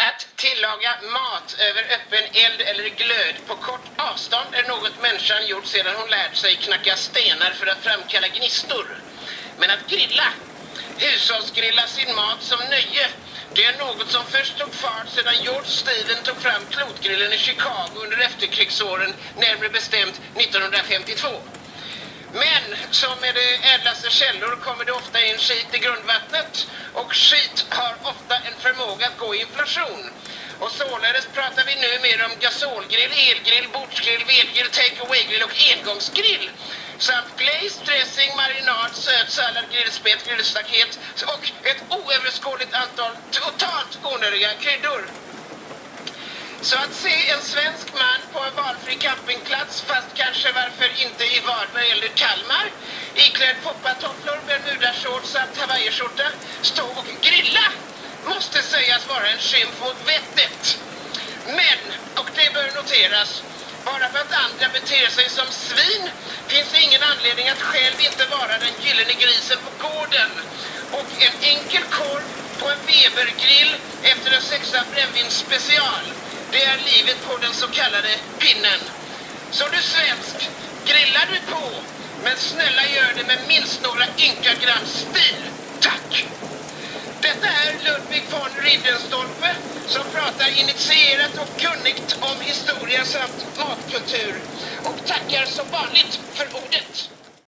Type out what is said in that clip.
Att tillaga mat över öppen eld eller glöd på kort avstånd är något människan gjort sedan hon lärt sig knacka stenar för att framkalla gnistor. Men att grilla, hushållsgrilla sin mat som nöje, det är något som först tog fart sedan George Stephen tog fram klotgrillen i Chicago under efterkrigsåren, närmare bestämt 1952. Men som med de ädlaste källor kommer det ofta in skit i grundvattnet, och skit har ofta en förmåga att gå i inflation. Och således pratar vi nu mer om gasolgrill, elgrill, bordsgrill, vedgrill, take-away-grill och engångsgrill. Samt glaze, dressing, marinad, sötsallad, grillspett, grillstaket och ett oöverskådligt antal totalt onödiga kryddor. Så att se en svensk man på en valfri campingplats, fast kanske varför inte i Varberg eller Kalmar, iklädd poppatofflor, bermudashorts samt hawaiiskjorta, stå och grilla, måste sägas vara en skymf mot vettet. Men, och det bör noteras, bara för att andra beter sig som svin finns det ingen anledning att själv inte vara den gyllene grisen på gården. Och en enkel korv på en Webergrill efter en 6:a brännvins special, det är livet på den så kallade pinnen. Så du svensk, grillar du på, men snälla gör det med minst några ynka gram stil. Tack! Detta är Ludwig von Ridderstolpe som pratar initierat och kunnigt om historia samt matkultur, och tackar som vanligt för ordet.